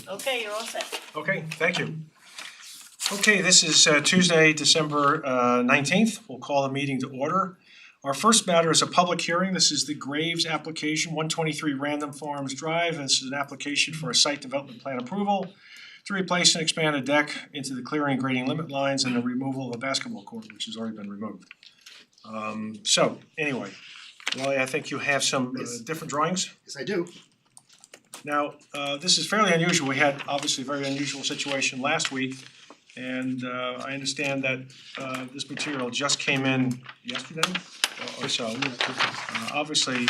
Okay, you're all set. Okay, thank you. Okay, this is Tuesday, December 19th. We'll call the meeting to order. Our first matter is a public hearing. This is the Graves application, 123 Random Farms Drive. This is an application for a site development plan approval to replace and expand a deck into the clearing and grading limit lines and the removal of a basketball court, which has already been removed. So anyway, Wally, I think you have some different drawings. Yes, I do. Now, this is fairly unusual. We had obviously a very unusual situation last week. And I understand that this material just came in yesterday or so. Obviously,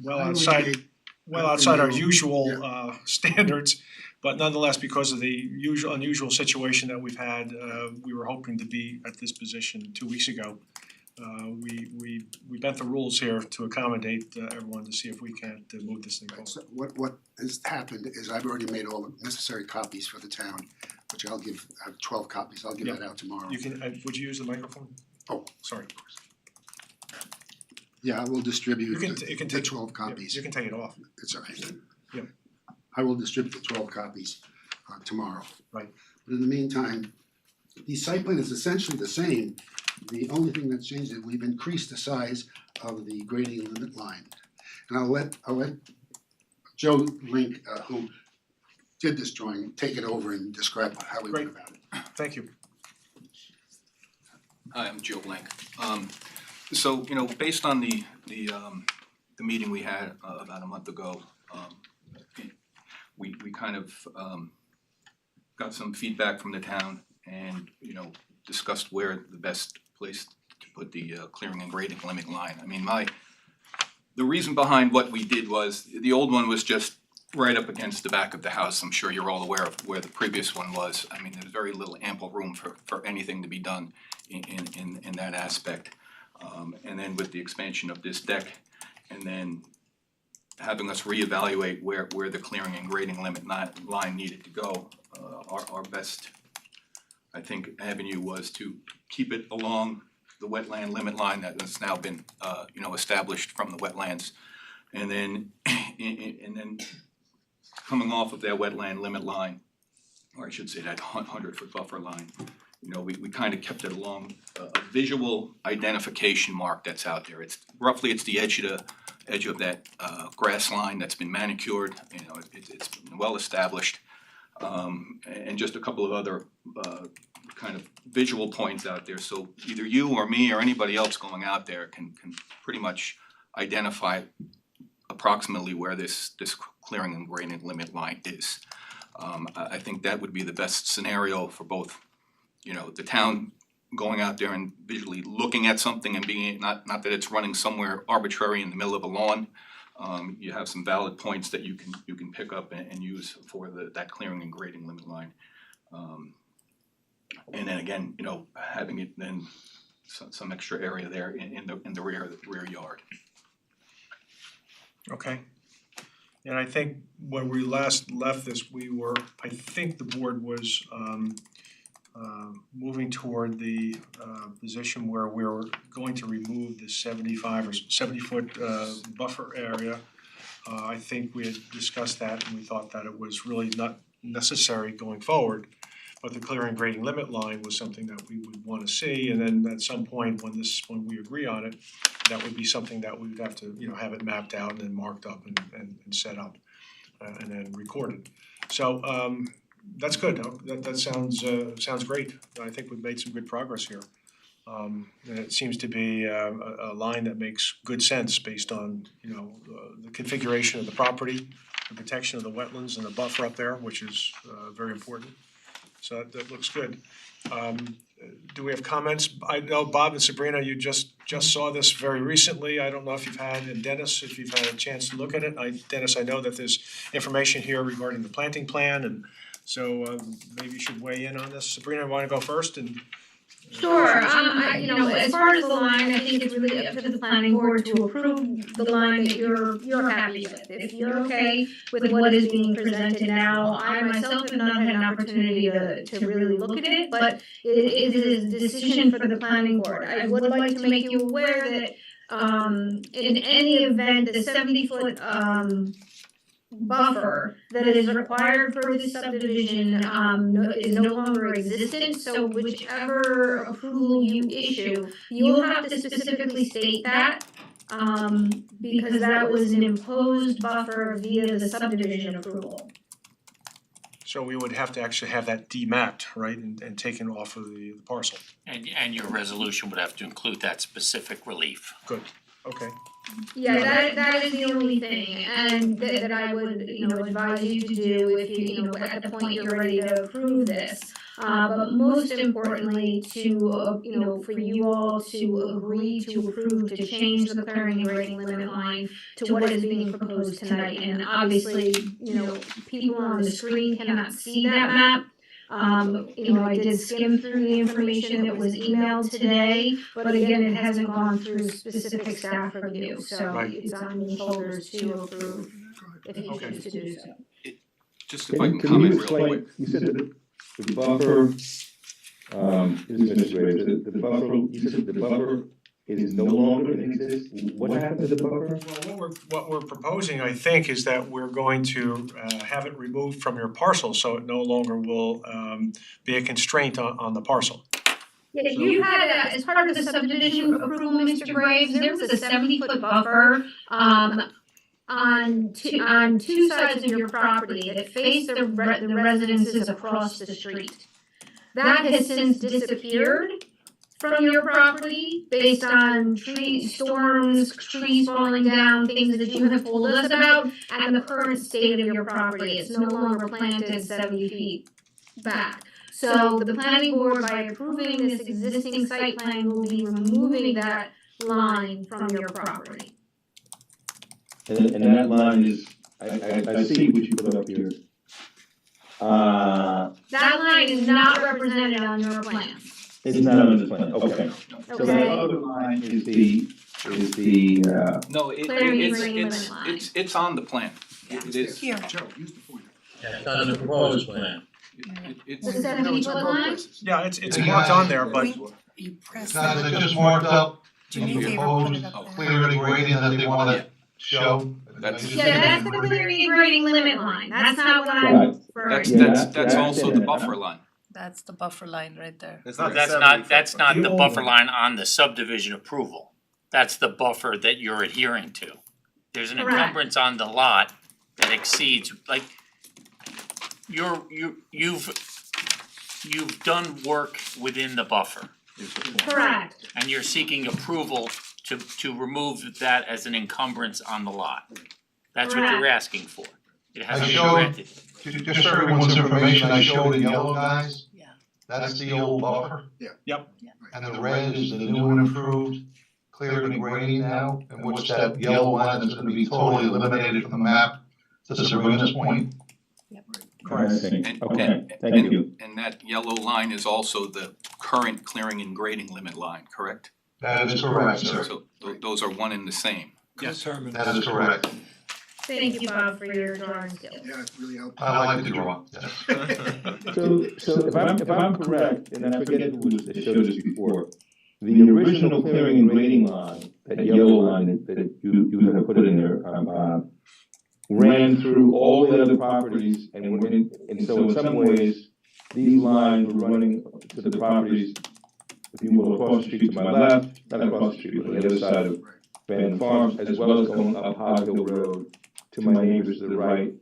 well outside our usual standards, but nonetheless, because of the unusual situation that we've had, we were hoping to be at this position 2 weeks ago. We bent the rules here to accommodate everyone to see if we can't move this thing forward. So what has happened is I've already made all the necessary copies for the town, which I have 12 copies. I'll give that out tomorrow. You can, would you use the microphone? Oh, Sorry. yeah, I will distribute You can the take 12 copies. You can take it off. It's all right. Yeah. I will distribute the 12 copies tomorrow. Right. But in the meantime, the site plan is essentially the same. The only thing that's changed is we've increased the size of the grading limit line. And I'll let Joe Link, who did this drawing, take it over and describe how we went about it. Thank you. Hi, I'm Joe Blank. So, you know, based on the meeting we had about a month ago, we kind of got some feedback from the town and, you know, discussed where the best place to put the clearing and grading limit line. I mean, the reason behind what we did was the old one was just right up against the back of the house. I'm sure you're all aware of where the previous one was. I mean, there's very little ample room for anything to be done in that aspect. And then with the expansion of this deck, and then having us reevaluate where the clearing and grading limit line needed to go, our best, I think, avenue was to keep it along the wetland limit line that has now been you know, established from the wetlands, and then coming off of that wetland limit line, or I should say that 100-foot buffer line, you know, we kind of kept it along a visual identification mark that's out there. It's roughly the edge of that grass line that's been manicured. You know, it's been well established, and just a couple of other kind of visual points out there. So either you or me or anybody else going out there can pretty much identify approximately where this clearing and grading limit line is. I think that would be the best scenario for both, you know, the town going out there and visually looking at something and being not that it's running somewhere arbitrary in the middle of a lawn. You have some valid points that you can pick up and use for that clearing and grading limit line. And then again, you know, having it then some extra area there in the rear yard. Okay. And I think when we last left this, I think the board was moving toward the position where we were going to remove the 75 or 70-foot buffer area. I think we had discussed that and we thought that it was really not necessary going forward. But the clearing and grading limit line was something that we would want to see, and then at some point when we agree on it, that would be something that we would have to, you know, have it mapped out and then marked up and set up and then recorded. So that's good. That sounds great. I think we've made some good progress here. And it seems to be a line that makes good sense based on, you know, the configuration of the property, the protection of the wetlands and the buffer up there, which is very important. So that looks good. Do we have comments? I know Bob and Sabrina, you just saw this very recently. I don't know if you've had, and Dennis, if you've had a chance to look at it. Dennis, I know that there's information here regarding the planting plan, and so maybe you should weigh in on this. Sabrina, want to go first? And Sure, you know, as far as the line, I think it's really up to the planning board to approve the line that you're happy with. If you're okay with what is being presented now, I myself have not had an opportunity to really look at it, but it is a decision for the planning board. I would like to make you aware that in any event, the 70-foot buffer that is required for this subdivision is no longer existent, so whichever approval you issue, you'll have to specifically state that, because that was an imposed buffer via the subdivision approval. So we would have to actually have that demapped, right, and taken off of the parcel. And your resolution would have to include that specific relief. Good, okay. Yeah, that is the only thing, and that I would, advise you to do if you, at the point you're ready to approve this. But most importantly, to, for you all to agree to approve to change the clearing and grading limit line to what is being proposed tonight. And obviously, people on the screen cannot see that map. I did skim through the information that was emailed today, but again, it hasn't gone through specific staff review, so Right. it's on your shoulders to approve if you Okay. choose to do so. Just if I can Can you comment real explain, quick. you said that the buffer, this is Mr. Ray, the buffer, you said the buffer is no longer in existence, what happened to the buffer? Well, what we're proposing, I think, is that we're going to have it removed from your parcel, so it no longer will be a constraint on the parcel. Yeah, you had, as part of the subdivision approval, Mr. Graves, there was a 70-foot buffer, on two sides of your property that face the residences across the street. That has since disappeared from your property based on storms, trees falling down, things that you have told us about, and the current state of your property. It's no longer planted 70 feet back. So the planning board, by approving this existing site plan, will be removing that line from your property. And that line is, I see what you put up here. That line is not represented on your plan. It's not on this plan, okay. So that Okay? other line is No, Clearing and grading limit line. it's on the plan. It is, Joe, use the pointer. That's on the proposed plan. it's, The 70-foot line? Yeah, it's marked on there, but You press It's not, that. they just marked up Do me a the favor, put it proposed up there. clearing and grading that they wanna show. That's- Yeah, that's the clearing and grading limit line. That's not what Right. I'm referring that's, to. that's also the buffer line. That's the buffer line right there. That's not the buffer line on the subdivision approval. That's the buffer that you're adhering to. There's an Correct. encumbrance on the lot that exceeds, like, you've done work within the buffer. Correct. And you're seeking approval to remove that as an encumbrance on the lot. That's what you're Correct. asking for. It hasn't I been showed- granted. Just for everyone's information, I showed the yellow guys, Yeah. that's the old buffer. Yep. And the red is the new and improved clearing and grading now, and which that yellow line is gonna be totally eliminated from the map to Serena's point. I see. And- Okay, and- thank you. And that yellow line is also the current clearing and grading limit line, correct? That is correct, sir. So those are one and the same. yes. That is correct. Thank you, Bob, for your drawing skills. Yeah, it really helped. I like to draw, yes. So if I'm correct, and I forget who was that showed us before, the original clearing and grading line, that yellow line that you have put in there, ran through all the other properties and so in some ways, these lines were running to the properties, if you will, across the street to my left, not across the street, but the other side of Van Farms, as well as going up Hog Hill Road to my neighbors to the right,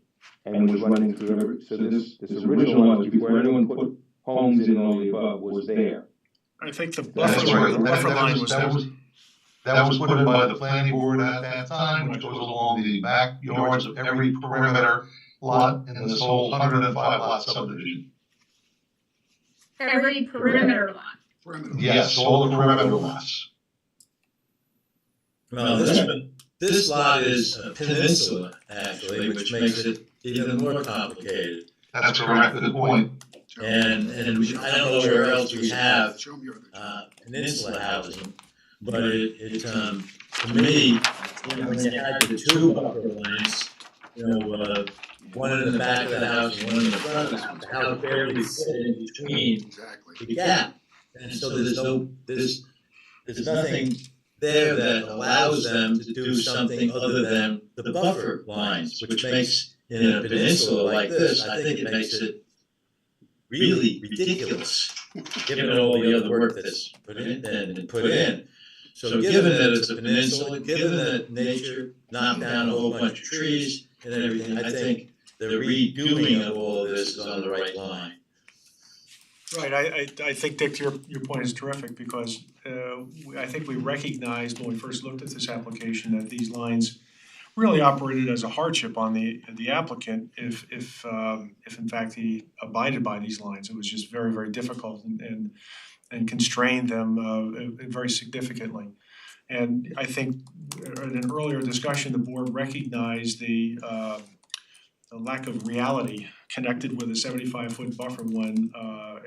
and was running through every, so this original one, before anyone put homes in all the above, was there. I think the That's buffer, right. the buffer line was there. That was put in by the planning board at that time, which goes along the backyards of every perimeter lot in this whole 105 lot subdivision. Every perimeter lot. Perimeter. Yes, all the perimeter lots. Well, this lot is a peninsula, actually, which makes it even more complicated. That's correct, good point. Joe, And I don't know where else we have Show them your other. peninsula housing, but it to me, when you had the two buffer lines, one in the back of the house and one in the front of the house, the house barely fit in between Exactly. the gap. And so there's nothing there that allows them to do something other than the buffer lines, which makes in a peninsula like this, I think it makes it really ridiculous, given all the other work that's put in. So given that it's a peninsula, given that nature knocked down a whole bunch of trees and everything, I think the redoing of all of this is on the right line. Right, I think, Dick, your point is terrific, because I think we recognized when we first looked at this application that these lines really operated as a hardship on the applicant if in fact he abided by these lines. It was just very, very difficult and constrained them very significantly. And I think in an earlier discussion, the board recognized the lack of reality connected with a 75-foot buffer when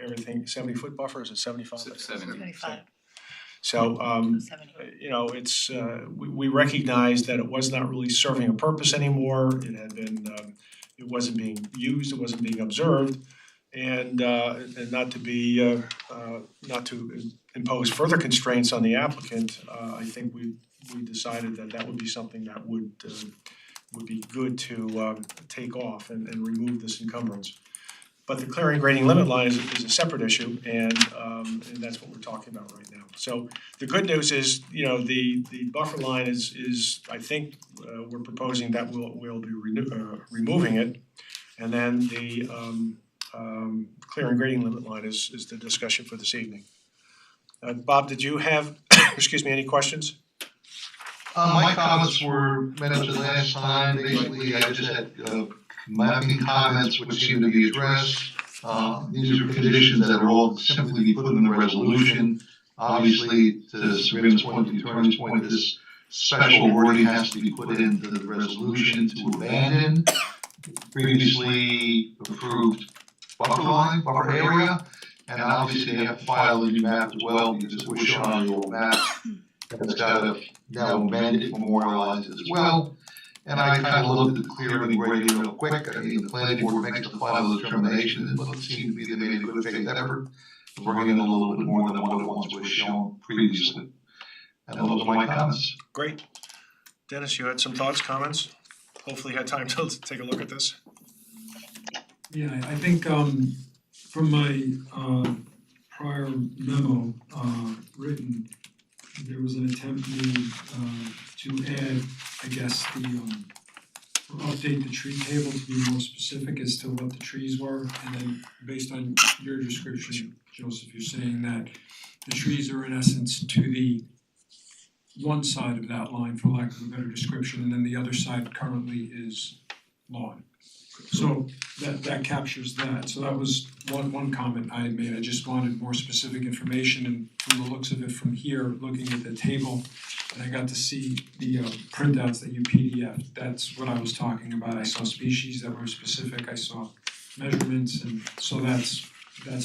everything, 70-foot buffer, is it 75? 75. So 70. you know, it's we recognize that it was not really serving a purpose anymore. It had been it wasn't being used, it wasn't being observed, and not to impose further constraints on the applicant. I think we decided that would be something that would be good to take off and remove this encumbrance. But the clearing grading limit line is a separate issue, and that's what we're talking about right now. So the good news is, you know, the buffer line is I think we're proposing that we'll be removing it, and then the clearing grading limit line is the discussion for this evening. Bob, did you have excuse me, any questions? My comments were mentioned last time. Basically, I just had mapping comments which seem to be addressed. These are conditions that are all simply be put in the resolution. Obviously, to Sabrina's point, the attorney's point, this special wording has to be put into the resolution to abandon previously approved buffer area, and obviously they have to file a new map as well, because it was shown on the old map. It's got to now amended, memorialized as well. And I kind of looked at the clearing and grading real quick. I mean, the planning board makes the final determination, and it seemed to be they made a good faith effort to bring in a little bit more than what it once was shown previously. And those are my comments. Great. Dennis, you had some thoughts, comments? Hopefully you had time to take a look at this. Yeah, I think from my prior memo written, there was an attempt made to add, I guess, or update the tree table to be more specific as to what the trees were. And then based on your description, Joseph, you're saying that the trees are in essence to the one side of that line, for lack of a better description, and then the other side currently is lawn. So that captures that. So that was one comment I had made. I just wanted more specific information, and from the looks of it from here, looking at the table, and I got to see the printouts that you PDF. That's what I was talking about. I saw species that were specific. I saw measurements, and so that's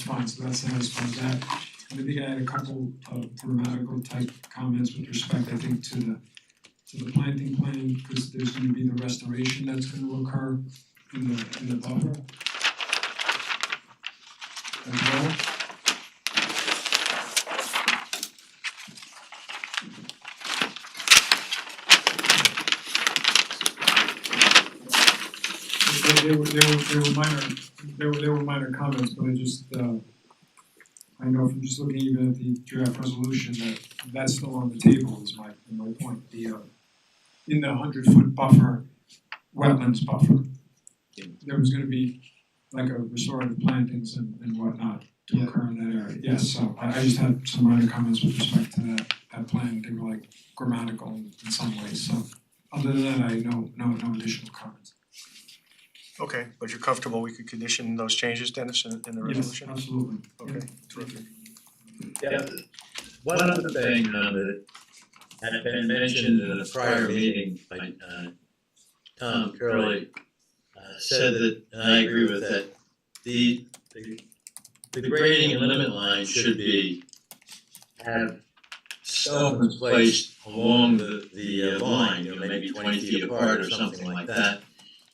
fine. So that satisfies that. And I think I had a couple of grammatical type comments with respect, I think, to the planting plan, because there's going to be the restoration that's going to occur in the buffer as well. There were minor comments, but I just I know from just looking even at the draft resolution that's still on the table is my point. The in the 100-foot buffer, wetlands buffer, there was gonna be like a restorative plantings and whatnot to occur in that area. Yes, so I just had some minor comments with respect to that plan. They were like grammatical in some ways, so other than that, I no additional comments. Okay, but you're comfortable we could condition those changes, Dennis, in the resolution? Yes, absolutely. Okay, terrific. Yeah, one other thing that had been mentioned in a prior meeting by Tom Curley said that, and I agree with that, the grading and limit line should have stones placed along the line, you know, maybe 20 feet apart or something like that,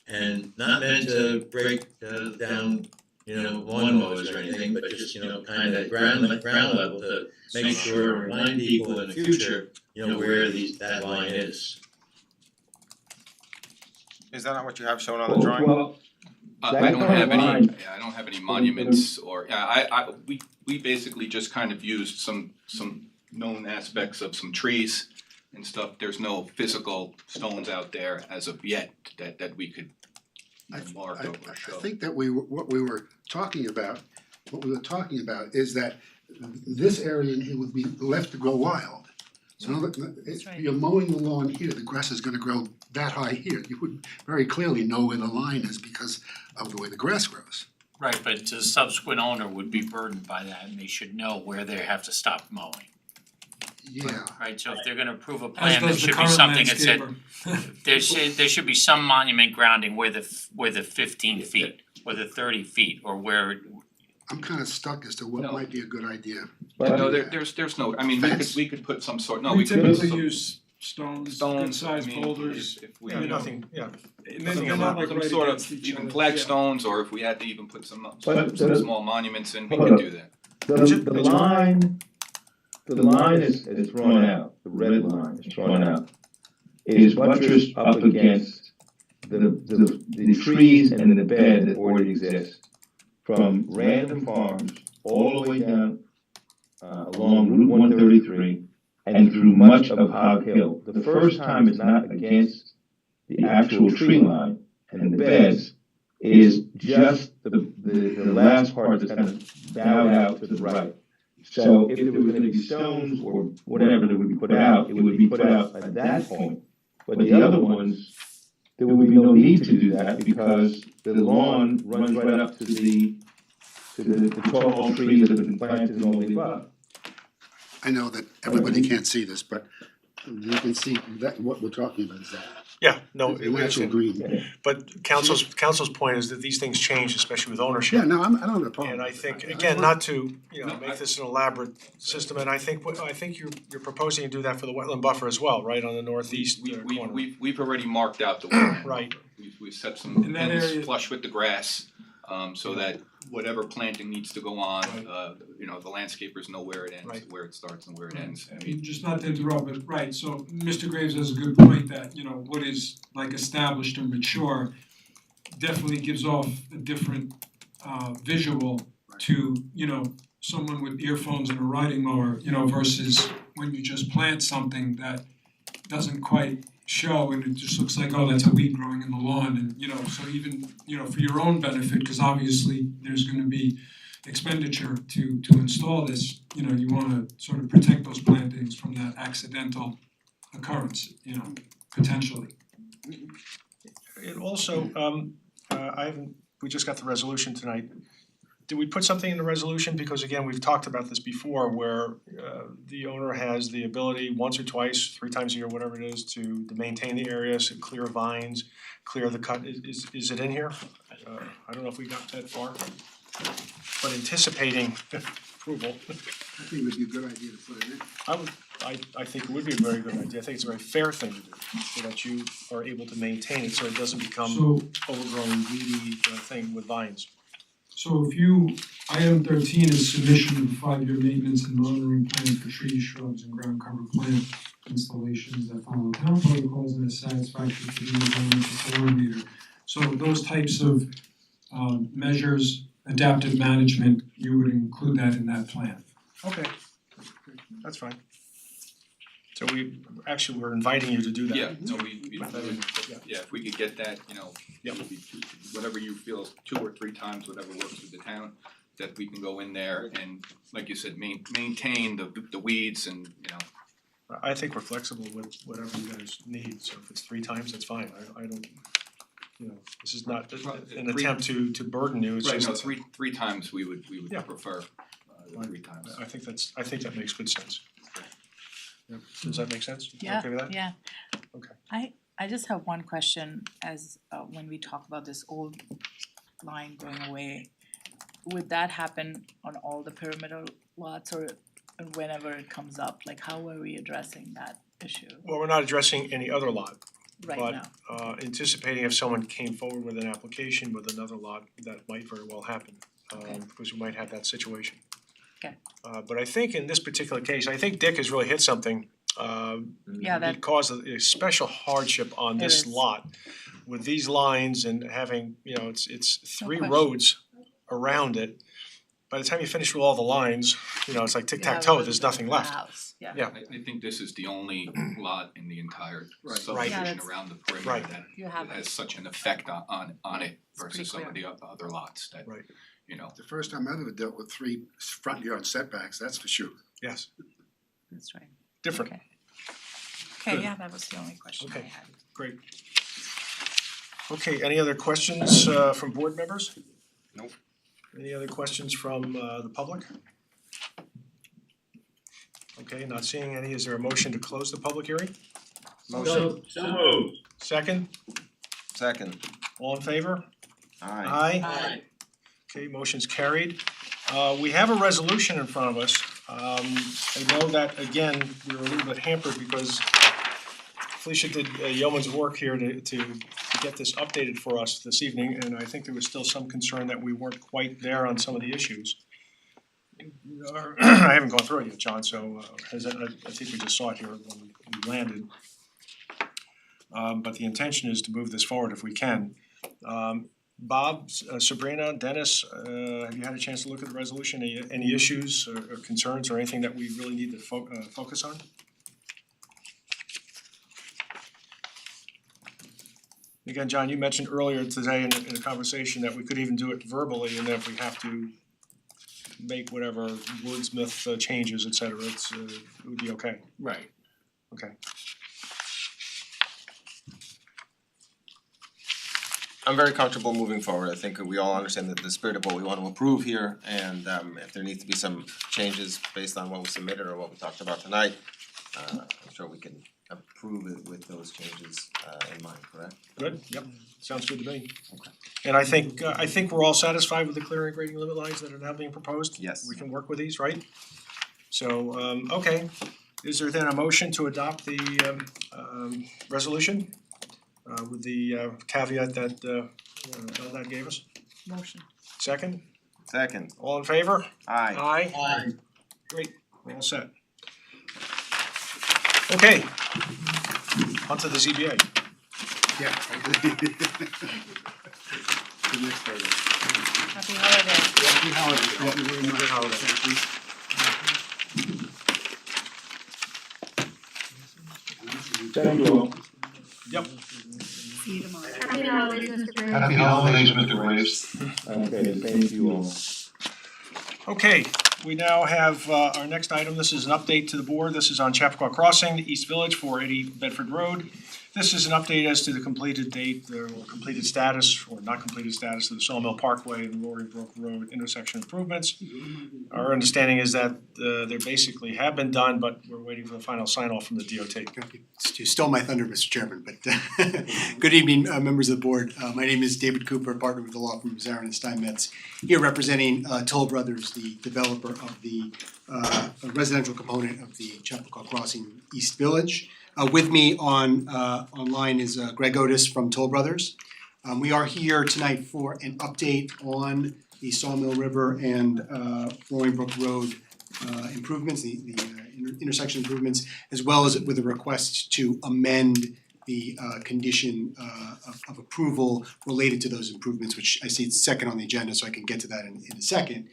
and not meant to break down, you know, lawnmowers or anything, but just, you know, kind of ground level to make sure, remind people in the future, you know, where that line is. Is that not what you have shown on the drawing? Well, I That don't kind of have any, line- yeah, I don't have any monuments or, we basically just kind of used some known aspects of some trees and stuff. There's no physical stones out there as of yet that we could mark or show. I think that what we were talking about is that this area here would be left to grow wild. So now that right. you're mowing the lawn here, the grass is gonna grow that high here. You would very clearly know where the line is because of the way the grass grows. Right, but the subsequent owner would be burdened by that and they should know where they have to stop mowing, Yeah, right? So if they're gonna approve a As plan, there does the should be current something that said, landscaper. there should be some monument grounding where the 15 feet or the 30 feet or where, I'm kinda stuck as to what No. might be a good idea. But No, there's no, I mean, we could put some sort, no, We we could put typically some use stones, good stones, I sized mean, boulders. if we, Yeah, you know, nothing, yeah. And then they're not like some right sort against of each even other. flagstones, or if we had to even put some But some the- small monuments in, we Hold could up. do that. The line is thrown out, the red line is thrown out. It is buttressed up against the trees and the bed that already exist. From Random Farms all the way down along Route 133 and through much of Hog Hill. The first time it's not against the actual tree line and the beds, it is just the last part that's kind of bowed out to the right. So if there was gonna be stones or whatever that would be put out, it would be put out at that point. But the other ones, there would be no need to do that because the lawn runs right up to the tall trees that have been planted and all the above. I know that everybody can't see this, but you can see that what we're talking about is that. Yeah, no, The natural green. but council's point is that these things change, especially with ownership. Yeah, no, I don't have a problem. And I with think, that. again, not to, make this an elaborate system, and I think you're proposing to do that for the wetland buffer as well, right, on the northeast corner. We've already marked out the wetland. Right. We've set some In that pins area- flush with the grass, so that whatever planting needs to go on, Right. the landscapers know where it ends, Right. where it starts and where it Right. ends. I I mean, mean, just not to interrupt, but right, so Mr. Graves has a good point that, what is like established and mature definitely gives off a different visual to, someone with earphones and a riding mower, versus when you just plant something that doesn't quite show and it just looks like, oh, that's a weed growing in the lawn and, so even, for your own benefit, cause obviously there's gonna be expenditure to install this, you wanna sort of protect those plantings from that accidental occurrence, potentially. It also, we just got the resolution tonight. Did we put something in the resolution? Because again, we've talked about this before where the owner has the ability once or twice, 3 times a year, whatever it is, to maintain the areas, clear vines, clear the cut. Is it in here? I don't know if we got that far. But anticipating approval, I think it would be a good idea to put it in. I think it would be a very good idea. I think it's a very fair thing to do, so that you are able to maintain it, so it doesn't become So overgrown weedy thing with vines. So item 13 is submission of a 5-year maintenance and monitoring plan for trees, shrubs, and ground cover plant installations that follow town protocols and is satisfactory to the environmental coordinator. So those types of measures, adaptive management, you would include that in that plan. Okay, that's fine. So we're inviting you to do that. yeah, so we Put that in, yeah. if we could get that, Yep. it would be whatever you feel is 2 or 3 times, whatever works with the town, that we can go in there and, like you said, maintain the weeds and, I think we're flexible with whatever you guys need, so if it's 3 times, that's fine. I don't, this is not an attempt to burden you, it's right, just. no, three times we would Yeah. prefer, the 3 times. I think that makes good sense. Yeah, does that make sense? You Yeah, okay with that? yeah. Okay. I just have one question as when we talk about this old line going away. Would that happen on all the perimeter lots or whenever it comes up? Like how are we addressing that issue Well, we're not addressing any other lot, right but now? Anticipating if someone came forward with an application with another lot, that might very well happen, because we might have that situation. Okay. But I think in this particular case, I think Dick has really hit something. Yeah, that It caused a special hardship on It this is. lot. with these lines and having, it's three question. roads around it. By the time you finish with all the lines, it's like tic-tac-toe, there's nothing left. Yeah. Yeah. I think this is the only lot in the entire Right. subdivision Right. Yeah, around the perimeter Right. that You have has such an effect on it It's pretty versus some of the other lots that, Right. The first time I've ever dealt with 3 front yard setbacks, that's for sure. Yes, That's right. different. Okay. Okay, Good. yeah, that was the only question I Okay. had. Great. Okay, any other questions from board members? Nope. Any other questions from the public? Okay, not seeing any, is there a motion to close the public hearing? So moved. Second, Second. all in favor? Aye. Aye. Okay, motion's carried. We have a resolution in front of us. I know that, again, we were a little bit hampered because Felicia did yeoman's work here to get this updated for us this evening, and I think there was still some concern that we weren't quite there on some of the issues. I haven't gone through it yet, John, so I think we just saw it here when we landed. But the intention is to move this forward if we can. Bob, Sabrina, Dennis, have you had a chance to look at the resolution? Any issues or concerns or anything that we really need to focus on? Again, John, you mentioned earlier today in a conversation that we could even do it verbally, and then if we have to make whatever wordsmith changes, et cetera, it would be okay. Right. Okay. I'm very comfortable moving forward. I think we all understand the spirit of what we want to approve here, and if there needs to be some changes based on what was submitted or what we talked about tonight, I'm sure we can approve it with those changes in mind, correct? Good, yep, sounds good to me. And I think we're all satisfied with the clearing and grading limit lines that are now being proposed? Yes. We can work with these, right? So, okay, is there then a motion to adopt the resolution? With the caveat that Eldad gave us? Motion. Second, Second. all in favor? Aye. Aye. Aye. Great, we're all set. Okay, on to the ZBA. Yeah. The next item. Happy holidays. Happy holidays. Thank you very much. Thank you all. Yep. See you tomorrow. Happy holidays, Mr. Graves. Happy holidays, Mr. Graves. Okay, thank you all. Okay, we now have our next item. This is an update to the board. This is on Chappaqua Crossing, East Village, 480 Bedford Road. This is an update as to the completed date, or completed status, or not completed status of the Sawmill Parkway and Roaring Brook Road intersection improvements. Our understanding is that they basically have been done, but we're waiting for the final sign off from the DOT. You stole my thunder, Mr. Chairman, but good evening, members of the board. My name is David Cooper, partner with the law firm Zarin and Steinmetz, here representing Toll Brothers, the developer of the residential component of the Chappaqua Crossing East Village. With me online is Greg Otis from Toll Brothers. We are here tonight for an update on the Sawmill River and Roaring Brook Road improvements, the intersection improvements, as well as with a request to amend the condition of approval related to those improvements, which I see it's second on the agenda, so I can get to that in a second.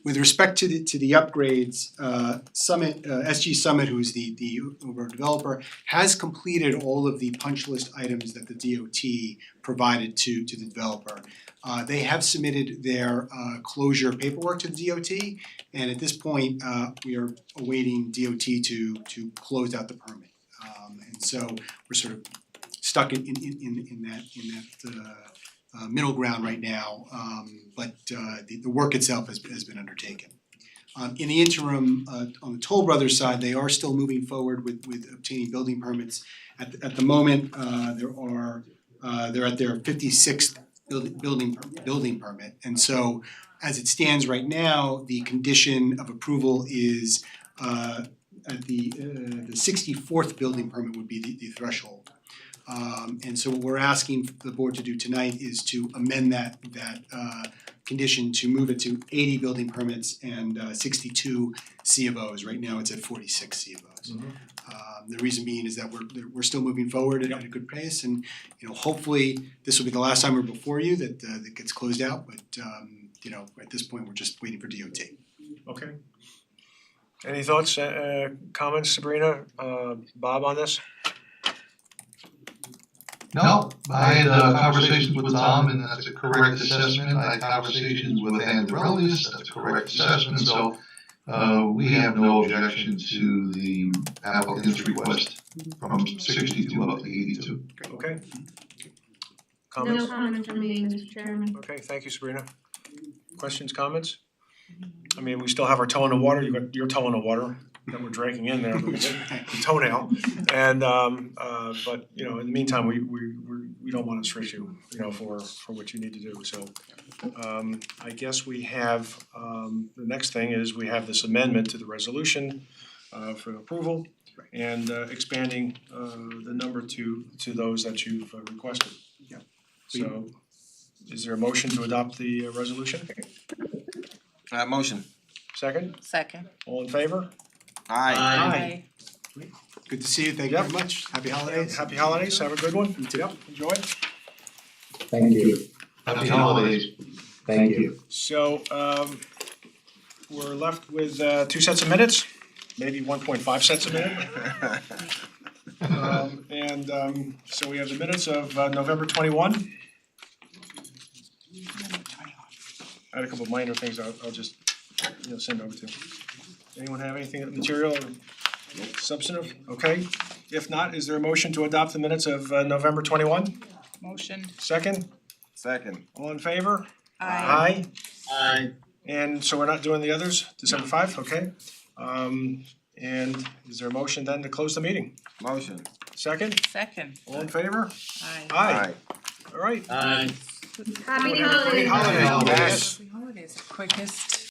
With respect to the upgrades, Summit, SG Summit, who's the overall developer, has completed all of the punch list items that the DOT provided to the developer. They have submitted their closure paperwork to the DOT, and at this point, we are awaiting DOT to close out the permit. And so we're sort of stuck in that middle ground right now, but the work itself has been undertaken. In the interim, on the Toll Brothers side, they are still moving forward with obtaining building permits. At the moment, they're at their 56th building permit, and so as it stands right now, the condition of approval is at the 64th building permit would be the threshold. And so what we're asking the board to do tonight is to amend that condition to move it to 80 building permits and 62 C of Os. Right now it's at 46 C of Os. Mm-hmm. The reason being is that we're still moving forward at a good pace, and hopefully this will be the last time we're before you that gets closed out, but at this point, we're just waiting for DOT. Okay. Any thoughts, comments, Sabrina, Bob on this? No, I had conversations with Tom, and that's a correct assessment. I had conversations with Andrellis, that's a correct assessment, so we have no objection to the applicant's request from 62 up to 82. Okay. No Comments? comment from me, Mr. Chairman. Okay, thank you, Sabrina. Questions, comments? I mean, we still have our toe in the water, you got your toe in the water that we're drinking in there, the toenail. And but in the meantime, we don't want to restrict you, for what you need to do, so. I guess we have, the next thing is we have this amendment to the resolution for approval and expanding the number to those that you've requested. Yeah. So, is there a motion to adopt the resolution? Motion. Second? Second. All in favor? Aye. Aye. Good to see you, thank you very much, happy holidays. Happy holidays, have a good one. You too. Yep, enjoy. Thank you. Happy holidays. Thank you. So, we're left with 2 sets of minutes, maybe 1.5 sets a minute. So we have the minutes of November 21. I had a couple of minor things I'll just send over to. Anyone have anything material or substantive? Okay, if not, is there a motion to adopt the minutes of November 21? Motion. Second, Second. all in favor? Aye. Aye. And so we're not doing the others, December 5, okay? And is there a motion then to close the meeting? Motion. Second, Second. all in favor? Aye. Aye. All right. Aye. Happy Great holidays. holiday. Holidays. Yes. Holidays, the quickest